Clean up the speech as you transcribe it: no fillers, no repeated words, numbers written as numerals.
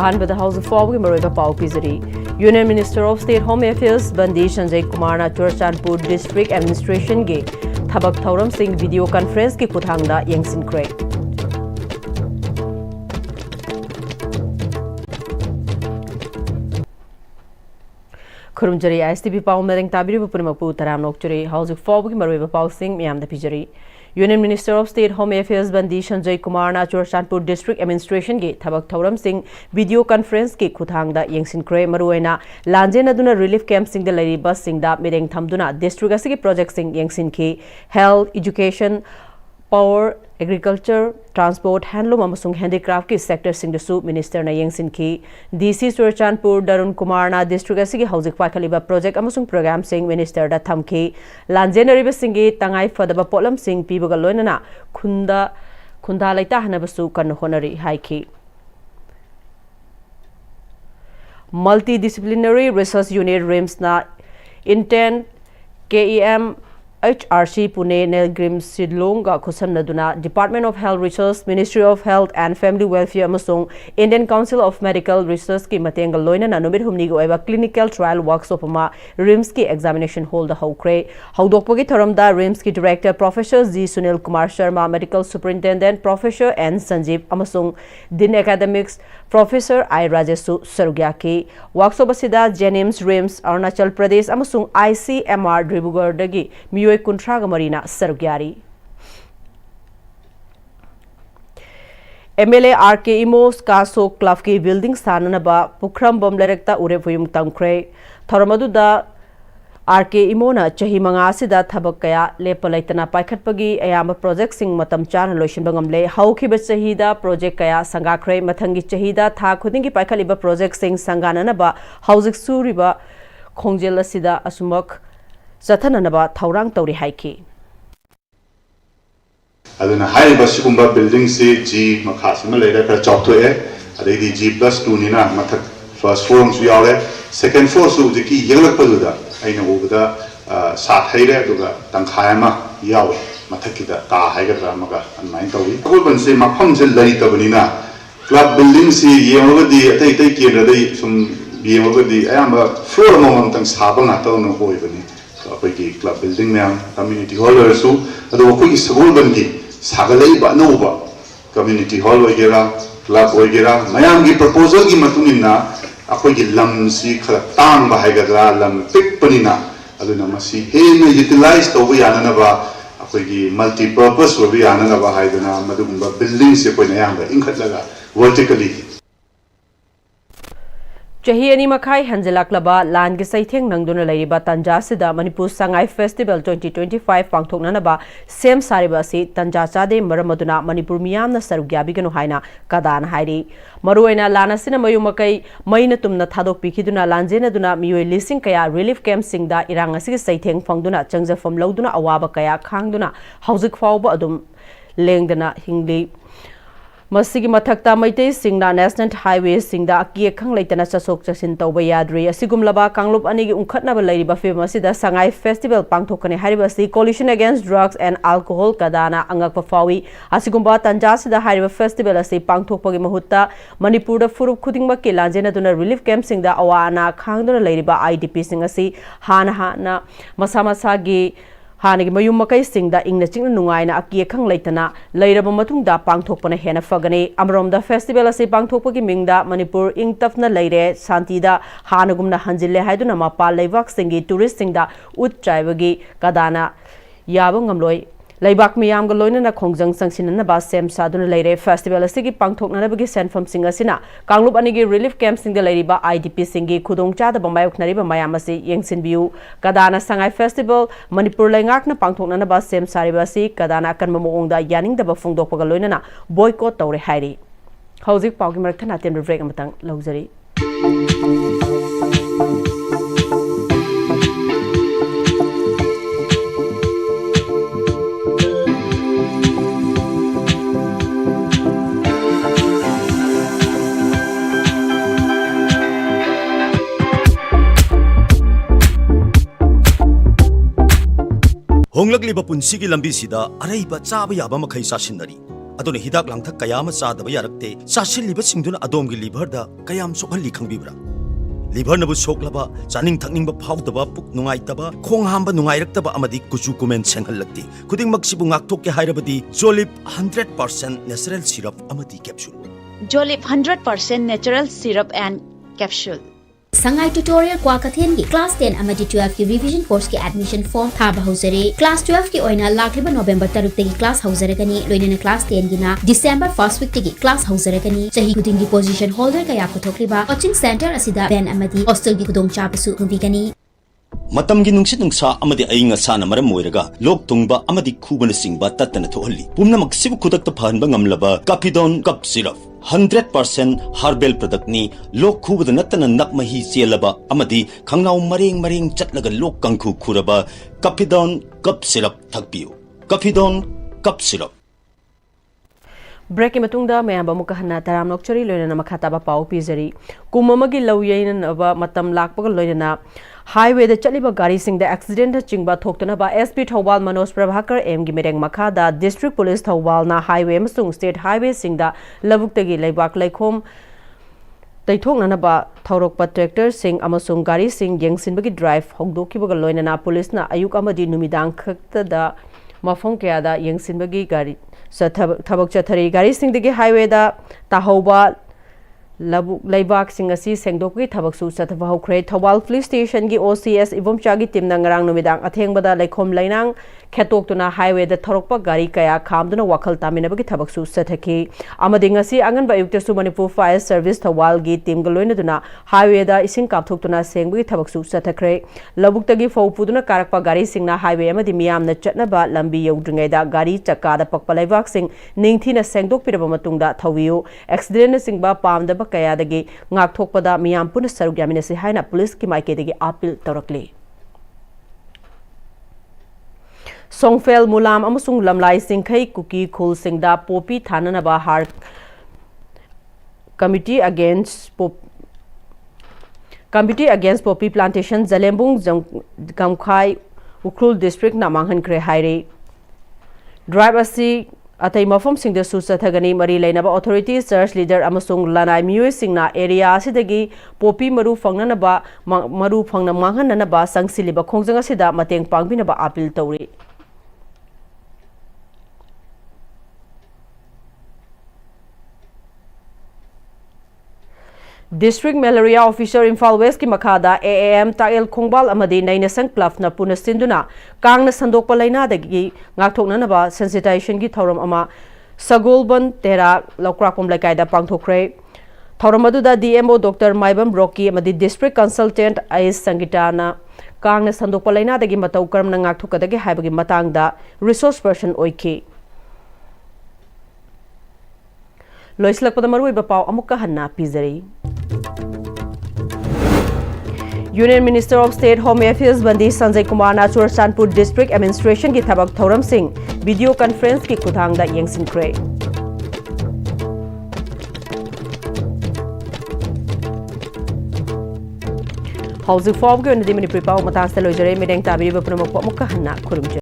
Ahanbada House of Four Mariba Pau Pizari. Union Minister of State Home Affairs Bandi Sanjay Kumar na Churachandpur District Administration ge Thabak Thauram Singh video conference ki Kuthangda Yengsin Kray. Kurumjari Am-Istv Pau Mereng Tabiri Purimapu Taram Nokchuri House of Four Mariba Pau Singh Miam the Pijari. Union Minister of State Home Affairs Bandi Sanjay Kumar na Churachandpur District Administration ge Thabak Thauram Singh video conference ki Kuthangda Yengsin Kray Maruena Lanjen aduna relief camp sing the lady bus sing da Mireng Thamduna district asigi project sing Yengsin ki health, education, power, agriculture, transport, handloom amasung handicraft ki sector sing dasu minister na Yengsin ki DC Churachandpur Darun Kumar na district asigi hauzik pakhaliba project amasung program sing minister da thamki Lanjen ariba singi tangai fadaba potlam sing pibaga loinana khunda laita hanabasu kan honari haiki. Multidisciplinary Research Unit RIMS na intent KEM HRC Pune Nelgrim Sidlonga Kusamnaduna Department of Health Research, Ministry of Health and Family Welfare Amasung Indian Council of Medical Research ki matenga loina na numit humni go eva clinical trial workshop ama RIMS ki examination hall da hokre haudokpogi thoramda RIMS ki director Professor G Sunil Kumar Sharma, Medical Superintendent Professor N Sanjeev amasung Din Academics Professor I Rajesu Sarugya ki workshop asida Jenims RIMS Arunachal Pradesh amasung ICMR Dribugar dagi Kuntraga Marina Sarugari. MLA RK Imos Kaso Club ki building Sananaba Pukram Bomlerekta Urevuyum Tangkre Thoramadu RK Imona Chahi Mangasida Tabakaya Lepalaitana Paikatpagi Ayama project sing Matam Chan Lotion Bangamle Hauki Chahida project Kaya Sangakre Matangi Chahida Tha Kudingi Paikaliba project sing Sangananaba Hauzik Suriba Kongjela Sida Asumak Sathananaba Taurang Tauri Haiki. Aduna high Basumba building say G Makasima later per chop to air, Adedi G plus 2 Nina Matak first floor we are second floor so the key yellow paluda. I know over the Sat Haida Duga, Tankayama, Yaw, Matakida, Ta Hagamaga, and Maintawi. Urban say Mapams and Laita Vanina. Club building see over the take care of the some be over the I am a floor moment and Sabana Tono Hoivani. Club building man, community hall or so, the Waki Suburbanki, Sagalay Banova, community hall Wagera, club Wagera, Mayamgi proposal Gimatunina, Akogi Lam Si Kratang Bahagara, Lam Pick Panina, Adunamasi, Hena utilized over Yanava, Akogi multi purpose will be Anava Haidana, Madumba buildings Yaponayanga, Inkatlaga, vertically. Chahi ani makai hanjalaklaba lan gi saitheng nangduna laiba tanja sida Manipur Sangai Festival 2025 pangthoknanaba sem sariba si tanja chade maramaduna Manipur miyamna sarugyabi ganu haina kadan hairi maruaina lana sina mayu makai maina tumna thadok pikhiduna lanjena duna miyoi lising kaya relief camp singda irang asigi saitheng phangduna changjafam loduna awaba kaya khangduna hauzik fawba adum lengdana hingli Masigi mathakta maitei singna national highway singda aki khang leitana chasok chasin tawba yadri asigum laba kanglup anigi unkhatna ba leiriba famous da Sangai Festival pangthokane hariba si coalition against drugs and alcohol kadana angakpa fawi asigumba tanja sida hariba festival asi pangthokpagi mahutta Manipur da furup khudingma ke lanjena duna relief camp singda awana khangduna leiriba IDP sing asi hana masamasa gi Hanigi Mayum Makai Sing da Ingna Ching Nungaina Aki Kang Laitana, Later Matung da Pangtokpana Hena Fagani, Amrom da Festival as a Pangtokpaki Mingda, Manipur Ing Tafna Laire, Santida, Hanagumna Hanjile Haiduna Mapa, Lavak Singi, Tourist Sing da Ut Chivagi, Kadana, Yabungamloy. Laibak miyam ga loina na khongjang sangsin na ba sem saduna leire festival asigi pangthok na bagi senfam singa sina kanglup anigi relief camp sing de leiri ba IDP singi khudong cha da bamayok nari ba mayam ase yengsin biu kadana Sangai Festival Manipur lengak na pangthok na ba sem sari ba si kadana kan mamong da yaning da ba phungdok pa ga loina na boycott tawre hairi hauzik pawgi marak thana tem break amatang lawjari Honglakliba punsigi lambi sida araiba chaba yaba makai sasinari aduna hidak langthak kaya ma cha daba yarakte chasil liba singduna adom gi liver da kayam sokhali khangbibra liver nabu soklaba chaning thakning ba phau daba puk nungai taba khong hamba nungai rak taba amadi kuchu kumen senghal lakti kuding mak sibu ngak thok ke hairabadi jolip 100% natural syrup amadi capsule Jolip 100% natural syrup and capsule. Sangai tutorial Kwakathen ki class 10 amadi 12 ki revision course ki admission form thaba hausare class 12 ki oina lakliba November 3 tagi class hausare kani loinena class 10 gina December 1st week tagi class hausare kani sahi kuding gi position holder kaya puthokliba coaching center asida ben amadi hostel gi kudong chapasu nubigani matam gi nungsit nungsa amadi ainga sana maram moiraga lok tungba amadi khubana singba tatana thohalli pumna maksibu khudak ta phanba ngamlaba Capidon cup syrup 100% herbal product ni lok khubada natana nakmahi chelaba amadi khangnau mareng chatlaga lok kangkhu khuraba Capidon cup syrup thakpiu Capidon cup syrup Break matungda mayamba mukahana taram nokchari loina makhataba pau pizari kumamagi lawyaina ba matam lakpaga loina highway da chaliba gari sing da accident chingba thoktana ba SP Thawal Manoj Prabhakar M gi mereng makhada district police Thawal na highway amsung state highway sing da labuktagi leibak laikhom taithokna ba thorokpa tractor sing amasung gari sing yengsinbagi drive hongdokibaga loina na police na ayuk amadi numidang khakta da mafong kya da yengsinbagi gari thabak chathari gari sing digi highway da tahoba laibak sing asi sengdokgi thabak su chathaba hokre Thawal police station gi OCS ibom chagi team na ngarang numidang athengbada leikhom lainang khetokuna highway da thorokpa gari kaya khamduna wakhal taminabagi thabak su chathaki amading asi angan ba yukta su Manipur fire service Thawal gi team galoina duna highway da ising kapthokuna sengbagi thabak su chathakre labuktagi fawpuduna karakpa gari singna highway amadi miyamna chatnaba lambi yodringai da gari chakka da pakpa laibak sing ningthina sengdok piraba matungda thawiu accident singba pamdaba kaya dagi ngak thokpada miyam puna saruk yaminasi haina police ki maike dagi appeal tawrakli Songfel Mulam amasung lamlai singkhai kuki khul singda popi thanana ba har committee against poppy plantation Zalembung Gamkhai Ukrul district na manghan kre haire drive asi atai mafam singda su chathagani mari lainaba authority search leader amasung lanai mioi singna area asidagi popi maru fangnana ba maru phangna manghanna ba sangsiliba khongjang asida mateng pangbina ba appeal tawri District Malaria Officer Imphal West ki makhada AAM Tael Khongbal amadi Nainasang Club na puna sinduna kangna sandokpa laina dagi ngakthokna na ba sensitization gi thoram ama Sagolban Tera Lokrakom Laikai da pangthokre thoram adu da DMO Dr Maibam Rocky amadi District Consultant Ais Sangitana kangna sandokpa laina dagi matau karam na ngakthokadagi haibagi matang da resource person oiki Loislakpada marui ba pau amukka hanna pizari Union Minister of State Home Affairs Bandi Sanjay Kumar na Churachandpur District Administration ki thabak thoram sing video conference ki khudang da yengsinkre Housing form ke Manipuri pau matang se lojare medeng tabiri ba pramok amukka hanna khurumje